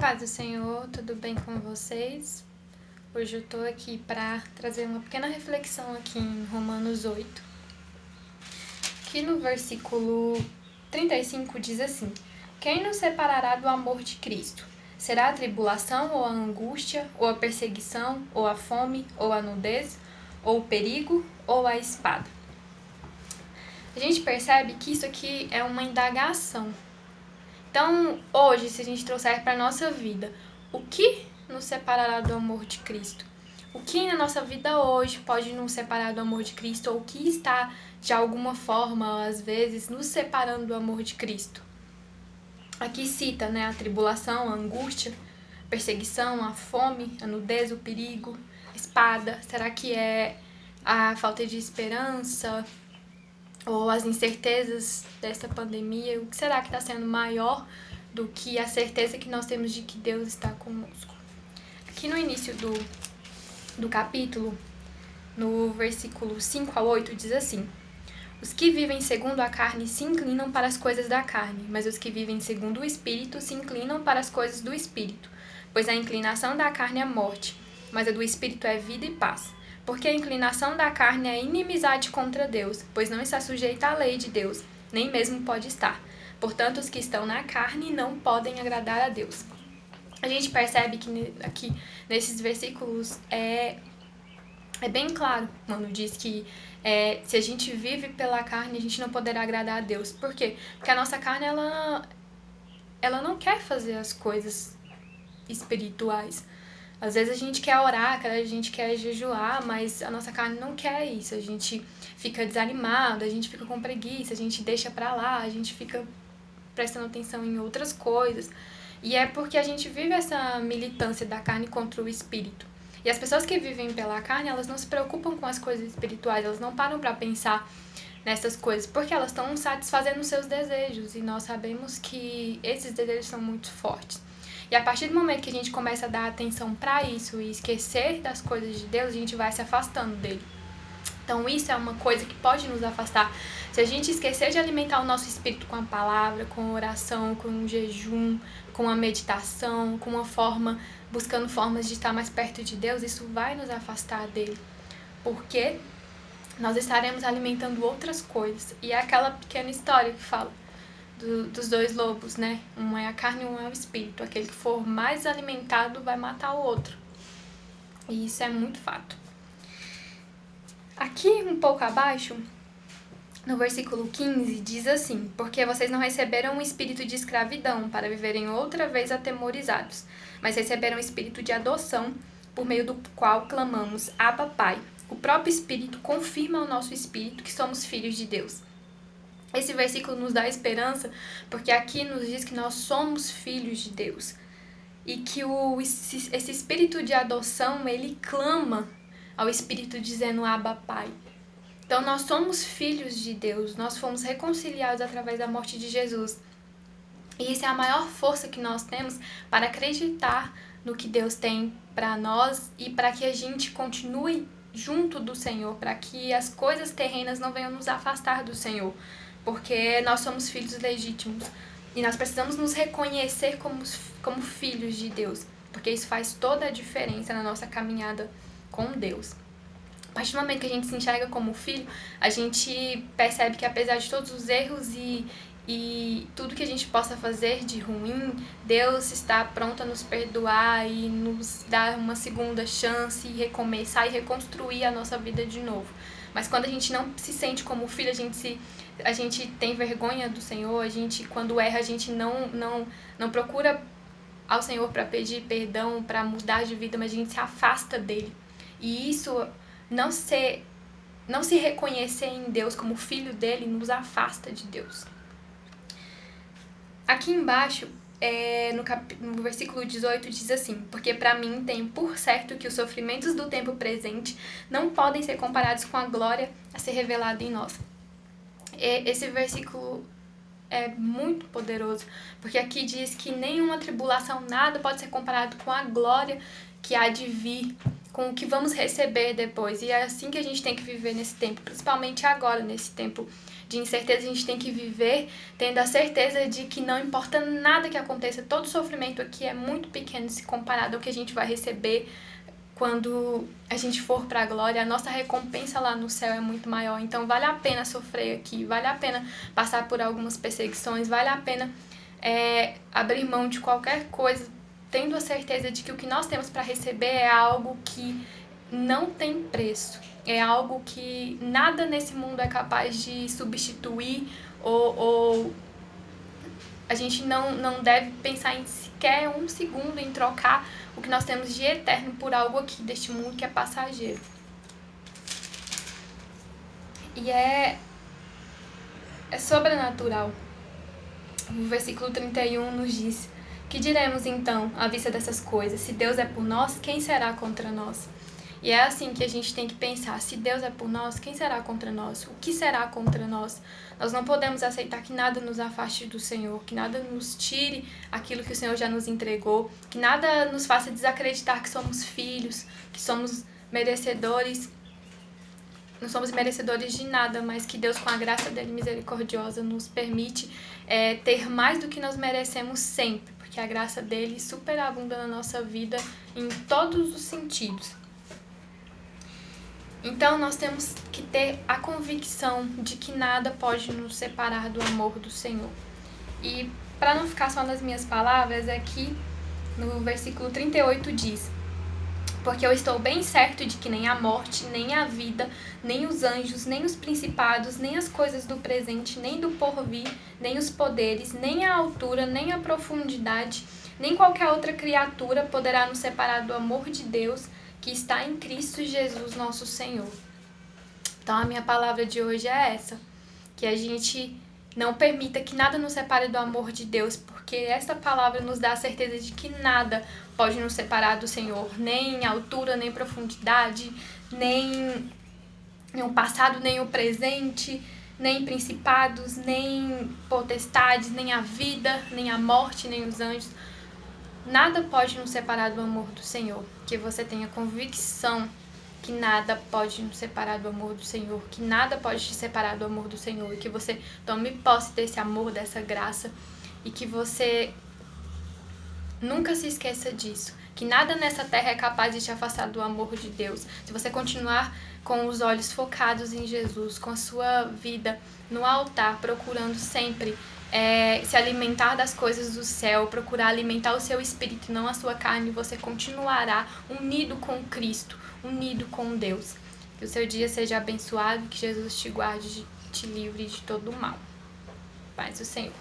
Paz do Senhor, tudo bem com vocês? Hoje eu tô aqui para trazer uma pequena reflexão aqui em Romanos 8. Que no versículo 35 diz assim: Quem nos separará do amor de Cristo? Será a tribulação, ou a angústia, ou a perseguição, ou a fome, ou a nudez, ou o perigo, ou a espada? A gente percebe que isso aqui é uma indagação. Então, hoje, se a gente trouxer para a nossa vida, o que nos separará do amor de Cristo? O que na nossa vida hoje pode nos separar do amor de Cristo? Ou o que está, de alguma forma, às vezes, nos separando do amor de Cristo? Aqui cita, a tribulação, a angústia, a perseguição, a fome, a nudez, o perigo, a espada. Será que é a falta de esperança? Ou as incertezas dessa pandemia? O que será que está sendo maior do que a certeza que nós temos de que Deus está conosco? Aqui no início do capítulo, no versículo 5 a 8, diz assim: Os que vivem segundo a carne se inclinam para as coisas da carne, mas os que vivem segundo o Espírito se inclinam para as coisas do Espírito. Pois a inclinação da carne é morte, mas a do Espírito é vida e paz. Porque a inclinação da carne é inimizade contra Deus, pois não está sujeita à lei de Deus, nem mesmo pode estar. Portanto, os que estão na carne não podem agradar a Deus. A gente percebe que aqui nesses versículos é bem claro quando diz que se a gente vive pela carne, a gente não poderá agradar a Deus. Por quê? Porque a nossa carne, ela não quer fazer as coisas espirituais. Às vezes a gente quer orar, a gente quer jejuar, mas a nossa carne não quer isso. A gente fica desanimado, a gente fica com preguiça, a gente deixa pra lá, a gente fica prestando atenção em outras coisas. E é porque a gente vive essa militância da carne contra o espírito. E as pessoas que vivem pela carne, elas não se preocupam com as coisas espirituais, elas não param pra pensar nessas coisas, porque elas estão satisfazendo os seus desejos. E nós sabemos que esses desejos são muito fortes. E a partir do momento que a gente começa a dar atenção para isso e esquecer das coisas de Deus, a gente vai se afastando dele. Então isso é uma coisa que pode nos afastar. Se a gente esquecer de alimentar o nosso espírito com a palavra, com a oração, com o jejum, com a meditação, com buscando formas de estar mais perto de Deus, isso vai nos afastar dele. Porque nós estaremos alimentando outras coisas. E é aquela pequena história que fala dos dois lobos, né? Um é a carne e um é o espírito. Aquele que for mais alimentado vai matar o outro. E isso é muito fato. Aqui, um pouco abaixo, no versículo 15, diz assim: Porque vocês não receberam um espírito de escravidão para viverem outra vez atemorizados, mas receberam um espírito de adoção, por meio do qual clamamos, Abba, Pai. O próprio Espírito confirma ao nosso espírito que somos filhos de Deus. Esse versículo nos dá esperança, porque aqui nos diz que nós somos filhos de Deus. E que esse espírito de adoção, ele clama ao Espírito dizendo Abba, Pai. Então nós somos filhos de Deus, nós fomos reconciliados através da morte de Jesus. E isso é a maior força que nós temos para acreditar no que Deus tem para nós e para que a gente continue junto do Senhor, para que as coisas terrenas não venham nos afastar do Senhor. Porque nós somos filhos legítimos e nós precisamos nos reconhecer como filhos de Deus, porque isso faz toda a diferença na nossa caminhada com Deus. A partir do momento que a gente se enxerga como filho, a gente percebe que apesar de todos os erros e tudo que a gente possa fazer de ruim, Deus está pronto a nos perdoar e nos dar uma segunda chance e recomeçar e reconstruir a nossa vida de novo. Mas quando a gente não se sente como filho, a gente tem vergonha do Senhor, quando erra, a gente não procura ao Senhor para pedir perdão, para mudar de vida, mas a gente se afasta dele. E isso, não se reconhecer em Deus como filho dele, nos afasta de Deus. Aqui embaixo, no versículo 18, diz assim: Porque para mim tem por certo que os sofrimentos do tempo presente não podem ser comparados com a glória a ser revelada em nós. Esse versículo é muito poderoso, porque aqui diz que nenhuma tribulação, nada pode ser comparado com a glória que há de vir, com o que vamos receber depois. E é assim que a gente tem que viver nesse tempo, principalmente agora, nesse tempo de incerteza, a gente tem que viver tendo a certeza de que não importa nada que aconteça, todo sofrimento aqui é muito pequeno se comparado ao que a gente vai receber quando a gente for para a glória. A nossa recompensa lá no céu é muito maior. Então vale a pena sofrer aqui, vale a pena passar por algumas perseguições, vale a pena abrir mão de qualquer coisa, tendo a certeza de que o que nós temos para receber é algo que não tem preço. É algo que nada nesse mundo é capaz de substituir, ou a gente não deve pensar em sequer um segundo em trocar o que nós temos de eterno por algo aqui deste mundo que é passageiro. E é sobrenatural. O versículo 31 nos diz: que diremos então à vista dessas coisas? Se Deus é por nós, quem será contra nós? E é assim que a gente tem que pensar: se Deus é por nós, quem será contra nós? O que será contra nós? Nós não podemos aceitar que nada nos afaste do Senhor, que nada nos tire aquilo que o Senhor já nos entregou, que nada nos faça desacreditar que somos filhos, que somos merecedores. Não somos merecedores de nada, mas que Deus, com a graça dele misericordiosa, nos permite ter mais do que nós merecemos sempre, porque a graça dele superabunda na nossa vida em todos os sentidos. Então nós temos que ter a convicção de que nada pode nos separar do amor do Senhor. E para não ficar só nas minhas palavras, aqui no versículo 38 diz: porque eu estou bem certo de que nem a morte, nem a vida, nem os anjos, nem os principados, nem as coisas do presente, nem do porvir, nem os poderes, nem a altura, nem a profundidade, nem qualquer outra criatura poderá nos separar do amor de Deus que está em Cristo Jesus, nosso Senhor. Então a minha palavra de hoje é essa: que a gente não permita que nada nos separe do amor de Deus, porque esta palavra nos dá a certeza de que nada pode nos separar do Senhor, nem altura, nem profundidade, nem o passado, nem o presente, nem principados, nem potestades, nem a vida, nem a morte, nem os anjos. Nada pode nos separar do amor do Senhor. Que você tenha convicção que nada pode nos separar do amor do Senhor, que nada pode te separar do amor do Senhor, e que você tome posse desse amor, dessa graça, e que você nunca se esqueça disso, que nada nessa terra é capaz de te afastar do amor de Deus. Se você continuar com os olhos focados em Jesus, com a sua vida no altar, procurando sempre se alimentar das coisas do céu, procurar alimentar o seu espírito, não a sua carne, você continuará unido com Cristo, unido com Deus. Que o seu dia seja abençoado, que Jesus te guarde, te livre de todo o mal. Paz do Senhor.